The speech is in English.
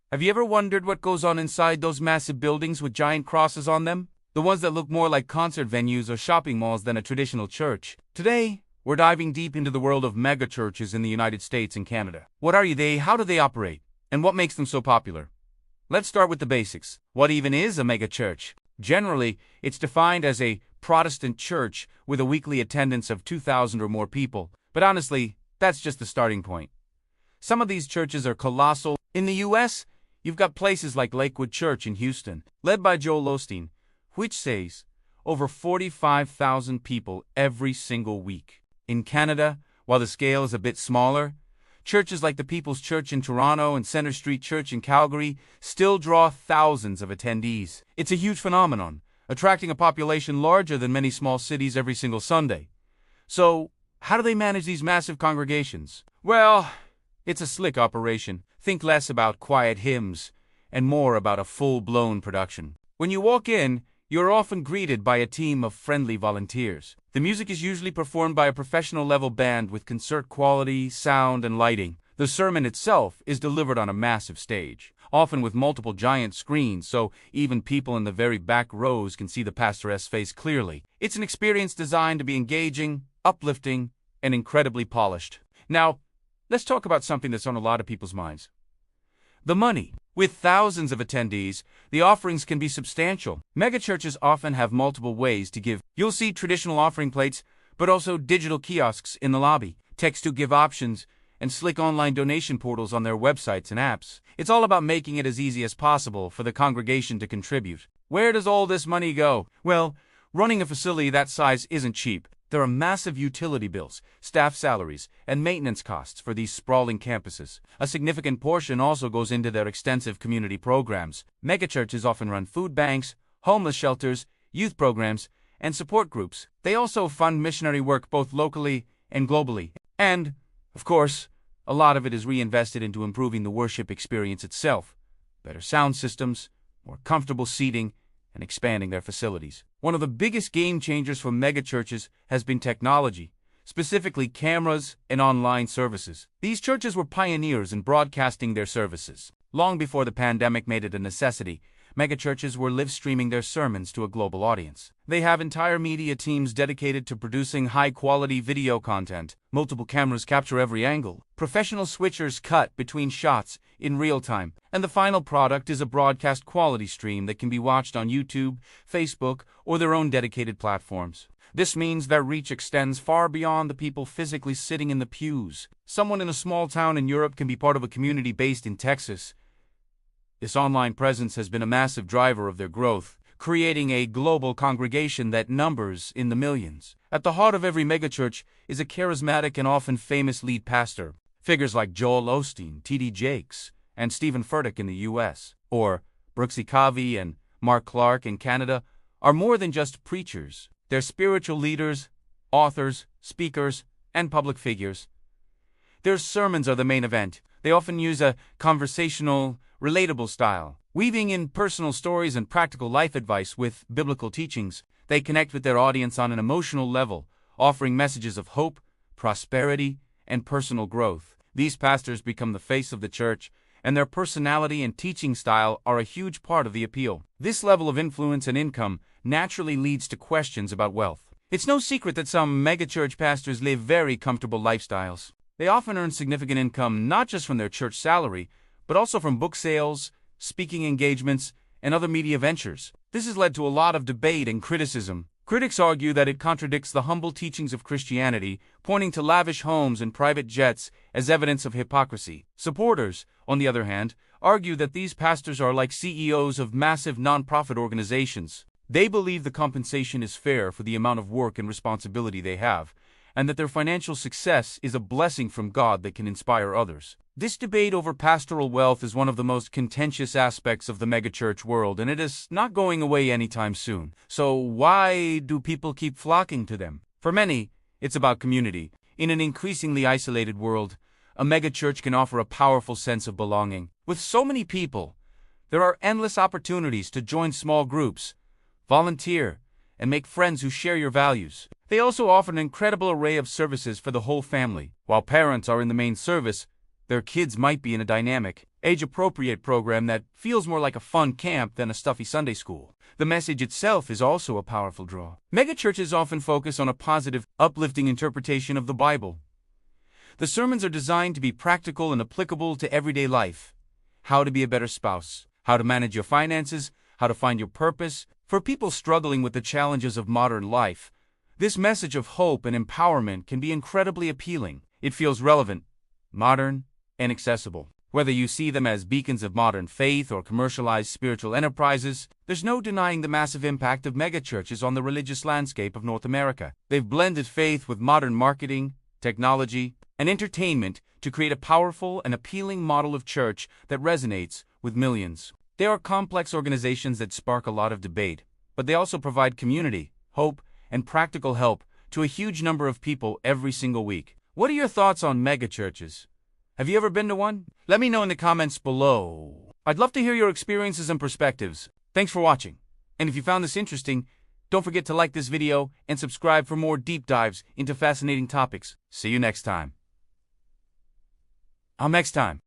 Have you ever wondered what goes on inside those massive buildings with giant crosses on them? The ones that look more like concert venues or shopping malls than a traditional church. Today, we're diving deep into the world of megachurches in the United States and Canada. What are they? How do they operate? And what makes them so popular? Let's start with the basics. What even is a megachurch? Generally, it's defined as a Protestant church with a weekly attendance of 2,000 or more people. But honestly, that's just the starting point. Some of these churches are colossal. In the U.S., you've got places like Lakewood Church in Houston, led by Joel Osteen, which says over 45,000 people every single week. In Canada, while the scale is a bit smaller, churches like the People's Church in Toronto and Centre Street Church in Calgary still draw thousands of attendees. It's a huge phenomenon, attracting a population larger than many small cities every single Sunday. So, how do they manage these massive congregations? Well, it's a slick operation. Think less about quiet hymns and more about a full-blown production. When you walk in, you're often greeted by a team of friendly volunteers. The music is usually performed by a professional-level band with concert quality, sound, and lighting. The sermon itself is delivered on a massive stage, often with multiple giant screens, so even people in the very back rows can see the pastor's face clearly. It's an experience designed to be engaging, uplifting, and incredibly polished. Now, let's talk about something that's on a lot of people's minds. The money. With thousands of attendees, the offerings can be substantial. Megachurches often have multiple ways to give. You'll see traditional offering plates, but also digital kiosks in the lobby, text-to-give options, and slick online donation portals on their websites and apps. It's all about making it as easy as possible for the congregation to contribute. Where does all this money go? Well, running a facility that size isn't cheap. There are massive utility bills, staff salaries, and maintenance costs for these sprawling campuses. A significant portion also goes into their extensive community programs. Megachurches often run food banks, homeless shelters, youth programs, and support groups. They also fund missionary work both locally and globally. And, of course, a lot of it is reinvested into improving the worship experience itself. Better sound systems, more comfortable seating, and expanding their facilities. One of the biggest game changers for megachurches has been technology, specifically cameras and online services. These churches were pioneers in broadcasting their services. Long before the pandemic made it a necessity, megachurches were live streaming their sermons to a global audience. They have entire media teams dedicated to producing high-quality video content. Multiple cameras capture every angle. Professional switchers cut between shots in real time. And the final product is a broadcast quality stream that can be watched on YouTube, Facebook, or their own dedicated platforms. This means their reach extends far beyond the people physically sitting in the pews. Someone in a small town in Europe can be part of a community based in Texas. This online presence has been a massive driver of their growth, creating a global congregation that numbers in the millions. At the heart of every megachurch is a charismatic and often famous lead pastor. Figures like Joel Osteen, T.D. Jakes, and Stephen Furtick in the U.S., or Brooksy Covey and Mark Clark in Canada, are more than just preachers. They're spiritual leaders, authors, speakers, and public figures. Their sermons are the main event. They often use a conversational, relatable style. Weaving in personal stories and practical life advice with biblical teachings, they connect with their audience on an emotional level, offering messages of hope, prosperity, and personal growth. These pastors become the face of the church, and their personality and teaching style are a huge part of the appeal. This level of influence and income naturally leads to questions about wealth. It's no secret that some megachurch pastors live very comfortable lifestyles. They often earn significant income not just from their church salary, but also from book sales, speaking engagements, and other media ventures. This has led to a lot of debate and criticism. Critics argue that it contradicts the humble teachings of Christianity, pointing to lavish homes and private jets as evidence of hypocrisy. Supporters, on the other hand, argue that these pastors are like CEOs of massive nonprofit organizations. They believe the compensation is fair for the amount of work and responsibility they have, and that their financial success is a blessing from God that can inspire others. This debate over pastoral wealth is one of the most contentious aspects of the megachurch world, and it is not going away anytime soon. So why do people keep flocking to them? For many, it's about community. In an increasingly isolated world, a megachurch can offer a powerful sense of belonging. With so many people, there are endless opportunities to join small groups, volunteer, and make friends who share your values. They also offer an incredible array of services for the whole family. While parents are in the main service, their kids might be in a dynamic age-appropriate program that feels more like a fun camp than a stuffy Sunday school. The message itself is also a powerful draw. Megachurches often focus on a positive, uplifting interpretation of the Bible. The sermons are designed to be practical and applicable to everyday life. How to be a better spouse, how to manage your finances, how to find your purpose. For people struggling with the challenges of modern life, this message of hope and empowerment can be incredibly appealing. It feels relevant, modern, and accessible. Whether you see them as beacons of modern faith or commercialized spiritual enterprises, there's no denying the massive impact of megachurches on the religious landscape of North America. They've blended faith with modern marketing, technology, and entertainment to create a powerful and appealing model of church that resonates with millions. They are complex organizations that spark a lot of debate, but they also provide community, hope, and practical help to a huge number of people every single week. What are your thoughts on megachurches? Have you ever been to one? Let me know in the comments below. I'd love to hear your experiences and perspectives. Thanks for watching. And if you found this interesting, don't forget to like this video and subscribe for more deep dives into fascinating topics. See you next time.